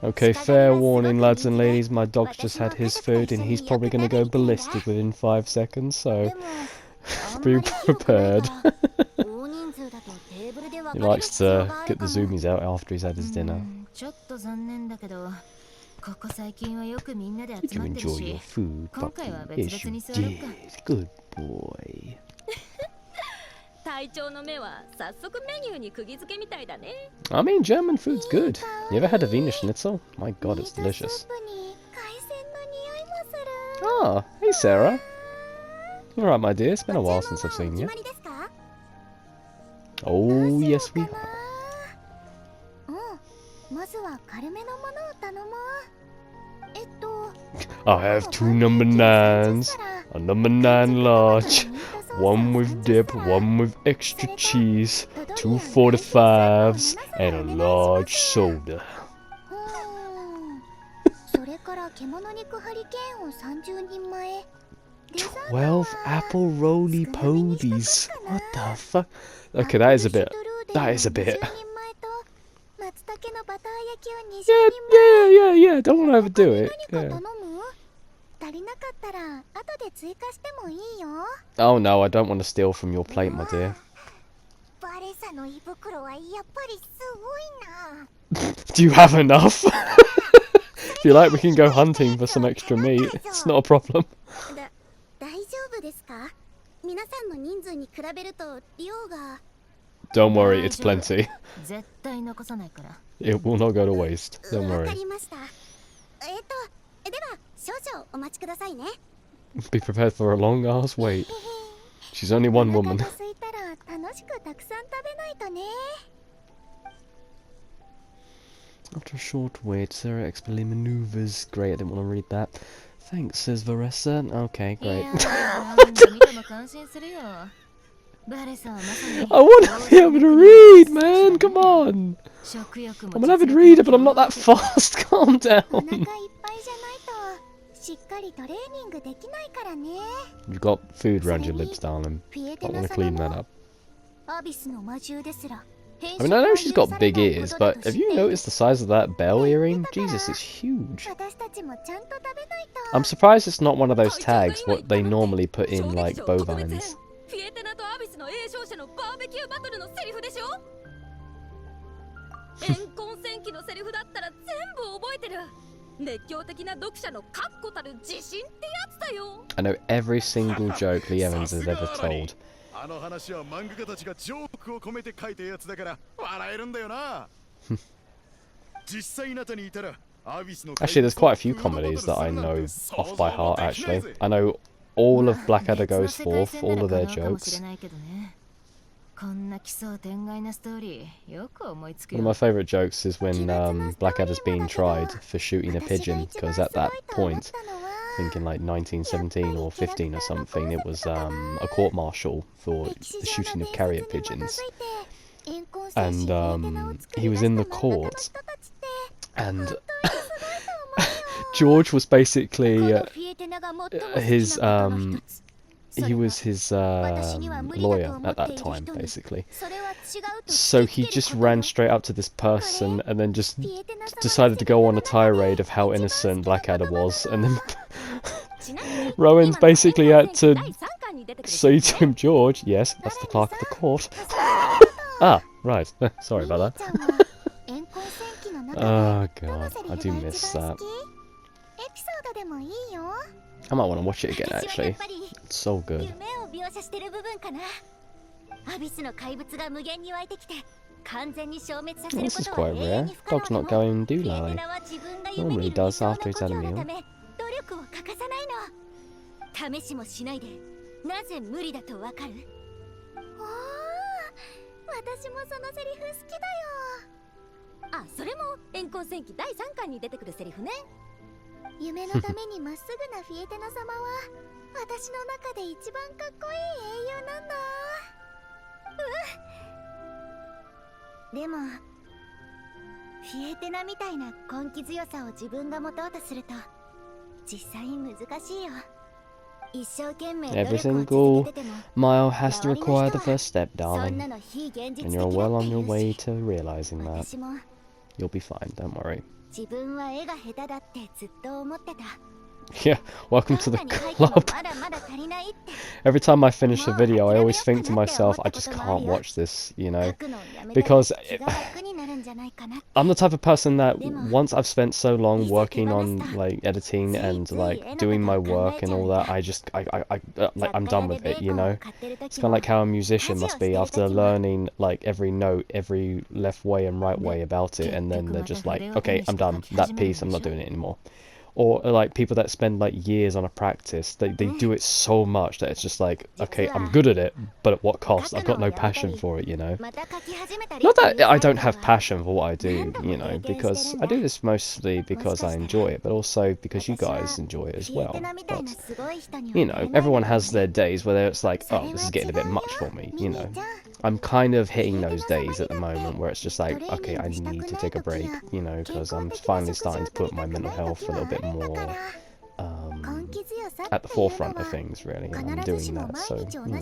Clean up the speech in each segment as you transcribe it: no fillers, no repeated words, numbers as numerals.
Okay, fair warning, lads and ladies, my dog's just had his food and he's probably going to go ballistic within 5 seconds, so be prepared. He likes to get the zoomies out after he's had his dinner. Did you enjoy your food, puppy? Yes, you did. Good boy. I mean, German food's good. You ever had a Wiener Schnitzel? My god, it's delicious. Ah, hey Sarah. You alright, my dear? It's been a while since I've seen you. Oh, yes we are. I have 2 number 9s. A number 9 large. One with dip, one with extra cheese, 2 45s, and a large soda. 12 apple roly-polies. What the fuck? Okay, that is a bit. Yeah, don't want to overdo it. Yeah. Oh no, I don't want to steal from your plate, my dear. Do you have enough? If you like, we can go hunting for some extra meat. It's not a problem. Don't worry, it's plenty. It will not go to waste. Don't worry. Be prepared for a long ass wait. She's only one woman. After a short wait, Sarah expertly maneuvers. Great, I didn't want to read that. Thanks, says Varessa. Okay, great. I want to be able to read, man! Come on! I'm an avid reader, but I'm not that fast. Calm down. You've got food around your lips, darling. I want to clean that up. I mean, I know she's got big ears, but have you noticed the size of that bell earring? Jesus, it's huge. I'm surprised it's not one of those tags, what they normally put in, like, bovines. I know every single joke Lee Evans has ever told. Actually, there's quite a few comedies that I know off by heart, actually. I know all of Blackadder Goes Forth, all of their jokes. One of my favourite jokes is when Blackadder's being tried for shooting a pigeon, because at that point, I think in like 1917 or 15 or something, it was a court-martial for the shooting of carrier pigeons. And he was in the court, and George was basically he was his lawyer at that time, basically. So he just ran straight up to this person and then just decided to go on a tirade of how innocent Blackadder was, and then Rowan's basically had to say to him, George, yes, that's the clerk of the court. Ah, right. Sorry about that. Oh god, I do miss that. I might want to watch it again, actually. It's so good. This is quite rare. Dog's not going do lie. Normally does after he's had a meal. Every single mile has to require the first step, darling. And you're well on your way to realizing that. You'll be fine, don't worry. Yeah, welcome to the club. Every time I finish a video, I always think to myself, I just can't watch this, you know, because I'm the type of person that once I've spent so long working on like editing and like doing my work and all that, I'm done with it, you know. It's kind of like how a musician must be after learning like every note, every left way and right way about it, and then they're just like, okay, I'm done. That piece, I'm not doing it anymore. Or like people that spend like years on a practice, they do it so much that it's just like, okay, I'm good at it, but at what cost? I've got no passion for it, you know. Not that I don't have passion for what I do, you know, because I do this mostly because I enjoy it, but also because you guys enjoy it as well. But, you know, everyone has their days where it's like, oh, this is getting a bit much for me, you know. I'm kind of hitting those days at the moment where it's just like, okay, I need to take a break, you know, because I'm finally starting to put my mental health a little bit more at the forefront of things, really, and I'm doing that, so, you know,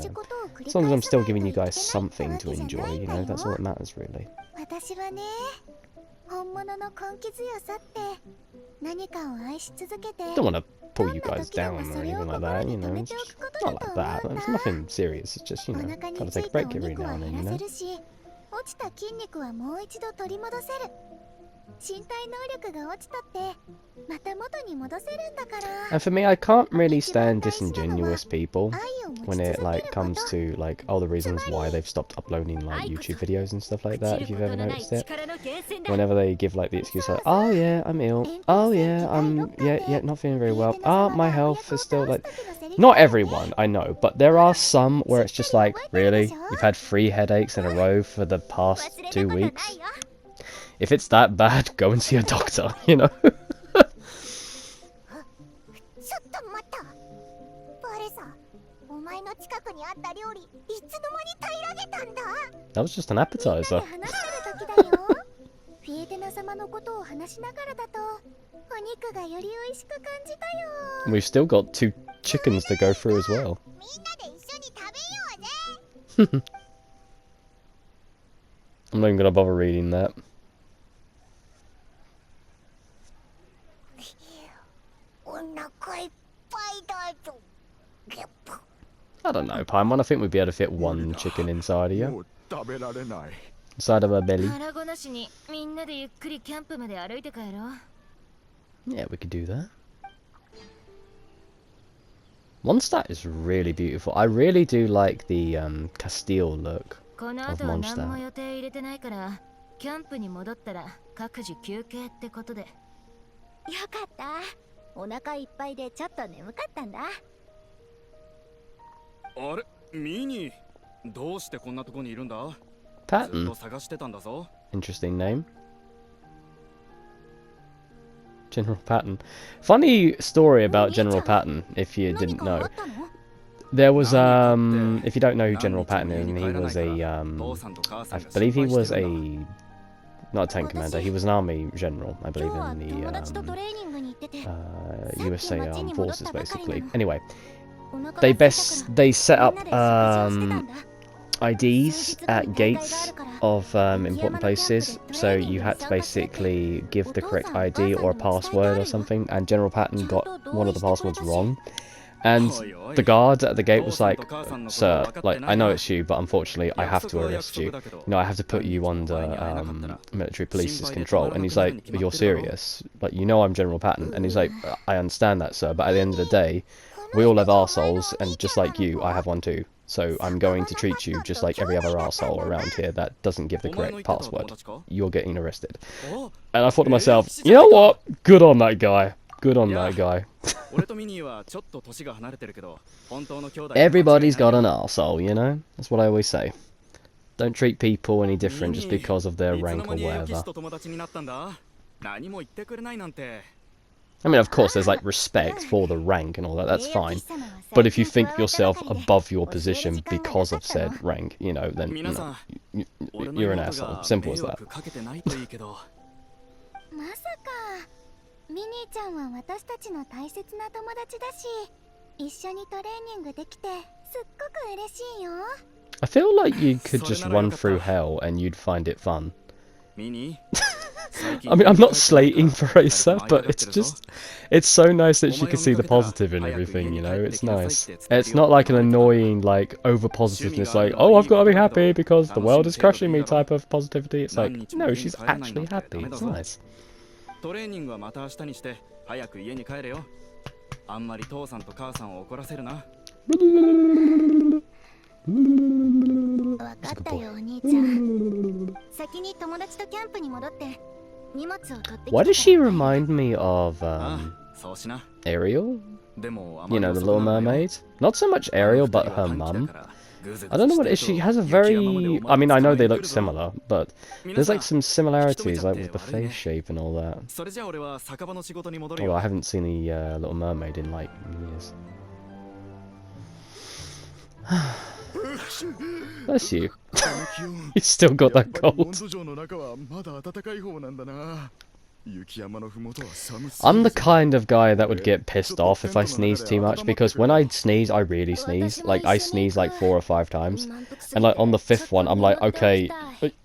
as long as I'm still giving you guys something to enjoy, you know, that's all that matters, really. Don't want to pull you guys down or anything like that, you know, it's just not like that, it's nothing serious, it's just, you know, gotta take a break every now and then, you know. And for me, I can't really stand disingenuous people when it like comes to like all the reasons why they've stopped uploading like YouTube videos and stuff like that, if you've ever noticed it. Whenever they give like the excuse like, oh yeah, I'm ill, oh yeah, I'm not feeling very well, oh my health is still like, not everyone, I know, but there are some where it's just like, really? You've had 3 headaches in a row for the past 2 weeks? If it's that bad, go and see a doctor, you know? That was just an appetizer. We've still got 2 chickens to go through as well. I'm not even gonna bother reading that. I don't know, Paimon. I think we'd be able to fit 1 chicken inside of you. Inside of her belly. Yeah, we could do that. Mondstadt is really beautiful. I really do like the Castile look of Mondstadt. Patton. Interesting name. General Patton. Funny story about General Patton, if you didn't know. There was, if you don't know who General Patton is, he was a, I believe he was a, not a tank commander, he was an army general, I believe, in the USA Armed Forces, basically. Anyway, they set up IDs at gates of important places, so you had to basically give the correct ID or a password or something, and General Patton got one of the passwords wrong. And the guard at the gate was like, sir, like, I know it's you, but unfortunately I have to arrest you. You know, I have to put you under military police's control. And he's like, you're serious? Like, you know I'm General Patton. And he's like, I understand that, sir, but at the end of the day, we all have arseholes, and just like you, I have one too. So I'm going to treat you just like every other arsehole around here that doesn't give the correct password. You're getting arrested. And I thought to myself, you know what? Good on that guy. Good on that guy. Everybody's got an arsehole, you know? That's what I always say. Don't treat people any different just because of their rank or whatever. I mean, of course, there's like respect for the rank and all that, that's fine. But if you think yourself above your position because of said rank, you know, then no, you're an asshole. Simple as that. I feel like you could just run through hell and you'd find it fun. I mean, I'm not slating Teresa, but it's so nice that she can see the positive in everything, you know? It's nice. It's not like an annoying, like, over-positiveness, like, oh, I've got to be happy because the world is crushing me type of positivity. It's like, no, she's actually happy. It's nice. トレーニングはまた明日にして早く家に帰れよ。あんまり父さんと母さんを怒らせるな。わかったよお兄ちゃん。先に友達とキャンプに戻って荷物を取ってきて。Why does she remind me of Ariel? You know, the Little Mermaid? Not so much Ariel, but her mum. I don't know what it is. She has a very... I mean, I know they look similar, but there's like some similarities, like with the face shape and all that. Oh, I haven't seen the Little Mermaid in like years. Bless you. You still got that cold. I'm the kind of guy that would get pissed off if I sneeze too much, because when I sneeze, I really sneeze. Like, I sneeze like 4 or 5 times. And like, on the 5th one, I'm like, okay,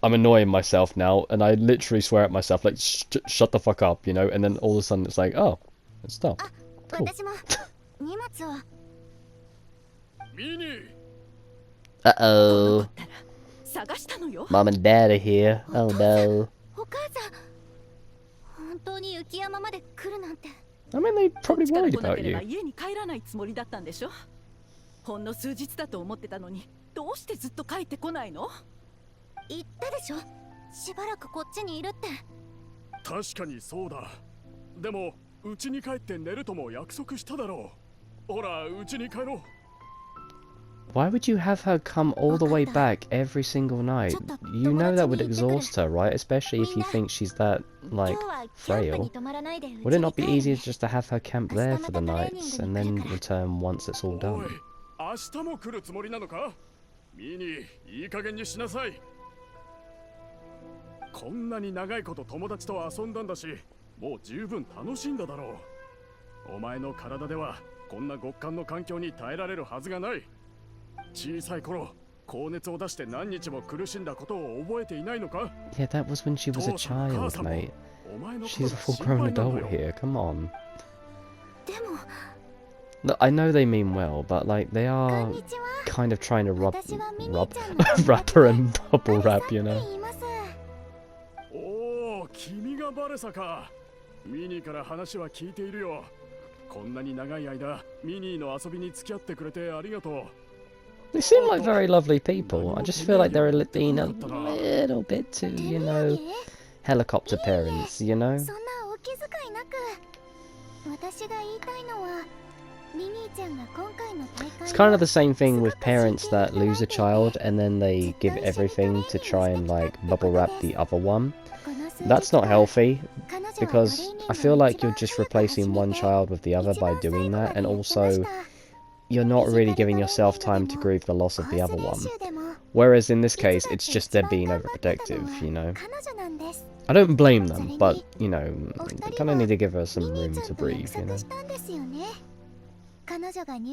I'm annoying myself now, and I literally swear at myself, like, shut the fuck up, you know? And then all of a sudden it's like, oh, it stopped. Cool. Uh-oh. Mom and Dad are here. Oh no. I mean, they probably worried about you. ほんの数日だと思ってたのに、どうしてずっと帰ってこないの？言ったでしょ。しばらくこっちにいるって。確かにそうだ。でも、うちに帰って寝るとも約束しただろう。ほら、うちに帰ろう。Why would you have her come all the way back every single night? You know that would exhaust her, right? Especially if you think she's that, like, frail. Would it not be easier just to have her camp there for the nights and then return once it's all done? 明日も来るつもりなのか？ミニ、いい加減にしなさい。こんなに長いこと友達と遊んだんだし、もう十分楽しんだだろう。お前の体ではこんな極寒の環境に耐えられるはずがない。小さい頃、高熱を出して何日も苦しんだことを覚えていないのか？ Yeah, that was when she was a child, mate. She's a full-grown adult here. Come on. Look, I know they mean well, but like they are kind of trying to wrap her and bubble wrap, you know. おお、君がバレサか。ミニーから話は聞いているよ。こんなに長い間、ミニーの遊びに付き合ってくれてありがとう。They seem like very lovely people. I just feel like they're being a little bit too, you know, helicopter parents, you know? It's kind of the same thing with parents that lose a child and then they give everything to try and like bubble wrap the other one. That's not healthy, because I feel like you're just replacing one child with the other by doing that, and also you're not really giving yourself time to grieve the loss of the other one. Whereas in this case, it's just they're being overprotective, you know. I don't blame them, but, you know, they kind of need to give her some room to breathe, you know. Understandable.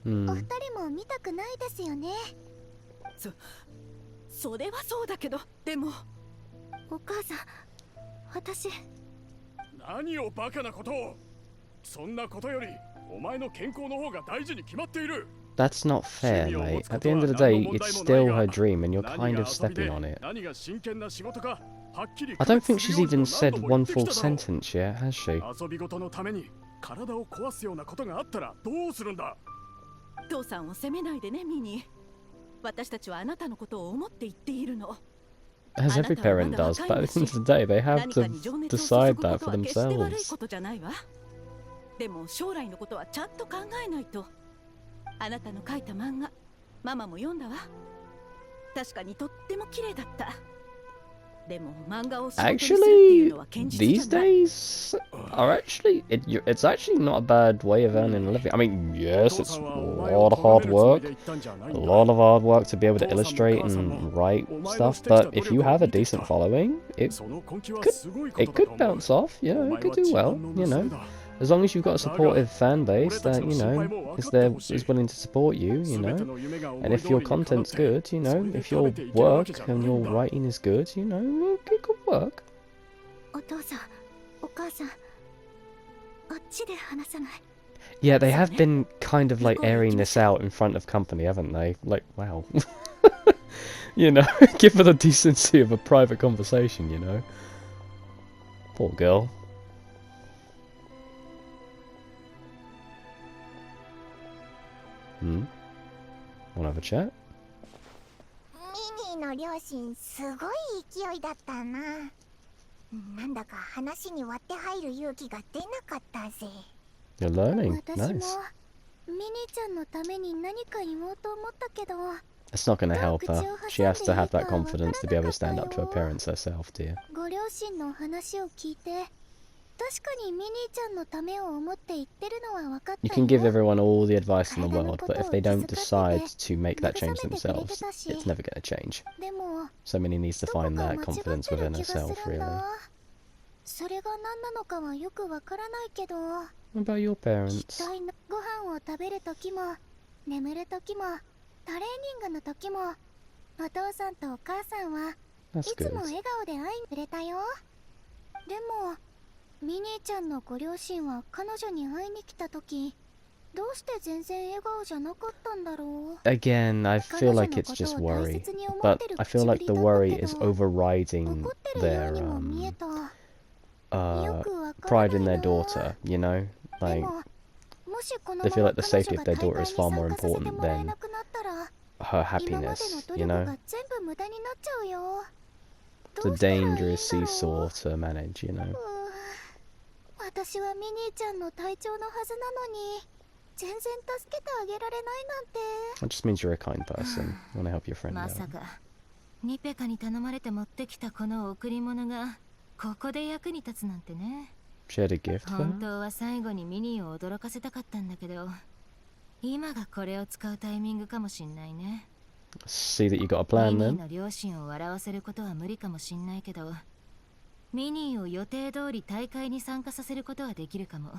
お二人も見たくないですよね。それはそうだけど、でもお母さん、私。何をバカなことを。そんなことより、お前の健康の方が大事に決まっている。That's not fair, mate. At the end of the day, it's still her dream and you're kind of stepping on it. I don't think she's even said one full sentence yet, has she? 遊び事のために体を壊すようなことがあったらどうするんだ。父さんを責めないでね、ミニー。私たちはあなたのことを思って言っているの。As every parent does, but at the end of the day, they have to decide that for themselves. でも将来のことはちゃんと考えないと。あなたの描いた漫画、ママも読んだわ。確かにとっても綺麗だった。でも漫画を仕事にするっていう Actually, のは堅実じ these ゃない。 days are actually it's actually not a bad way of earning a living. I mean, お yes, 父 it's さ a んはお前 lot を of 咎 hard めるつもり work, で言ったんじゃない a んだ。 lot of hard work to be able to 父さんも illustrate 母さん and も write お前の stuff. してきた But 努 if you 力を have a 見てき decent た。 following, it その根気は could すごいこ it とだ could と思う。 bounce off. You お know, 前 it は could 自 do well. 分の You 娘 know, だ。 as long as you've got a だが supportive fan base 俺たち that の you 心配 know も分 is かって there ほし is い。 willing to support you. You 全て know. の夢が思 And い if 通 your りに叶っ content's て、 good, you そ know, れで if 食 your べていけるわけ work じゃない and ん your だ。 writing is good, you know, it could work. お父さん、お母さん、あっちで話さない。 Yeah, they have been kind of like airing this out in front of company, haven't they? Like, wow. You know, give her the decency of a private conversation, you know. Poor girl. Hmm? Wanna have a chat? ミニーの両親すごい勢いだったな。なんだか話に割って入る勇気が出なかったぜ。 You're learning. 私も Nice. ミニーちゃんのために何か言おうと思ったけど、 It's not gonna help her. She has to have that confidence to be able to stand up to her parents herself, dear. ご両親の話を聞いて、確かにミニーちゃんのためを思って言ってるのは分かった You よ。 can give everyone all the advice in the world, but if they don't decide to make that change themselves, it's never gonna change. でも Somebody needs to どこ find か that 間違って confidence る within 気がす herself, るん really. だ。それが何なのかはよくわからないけど、 What about your 一 parents? 体のご飯を食べる時も、眠る時も、トレーニングの時も、お父さんとお母さんはい That's つ good. も笑顔で会いにくれたよ。でもミニーちゃんのご両親は彼女に会いに来た時、どうして全然笑顔じゃなかったんだろう。 Again, I feel like it's just worry, but I feel like the worry is overriding 怒ってるよう their にも見えた。よ uh くわから pride ない in their な。 daughter, you know? で Like ももしこの they ま feel ま like the 彼 safety 女 of が their 大 daughter 会 is に far 参 more 加させて important もらえ than なくなったら、 her 今までの happiness, 努 you 力 know? が全部無駄になっちゃうよ。 It's ど a うしたらいいんだろ dangerous う。 seesaw to manage, you know? 私はミニーちゃんの隊長のはずなのに、全然助けてあげられないなんて。 It just means you're a kind person. You want to help your friend ま out. さかニペカに頼まれて持ってきたこの贈り物がここで役に立つなんてね。 She had a gift for 本 her? 当は最後にミニーを驚かせたかったんだけど、今がこれを使うタイミングかもしんないね。 See that you got a ミ plan ニー then? の両親を笑わせることは無理かもしんないけど、ミニーを予定通り大会に参加させることはできるかも。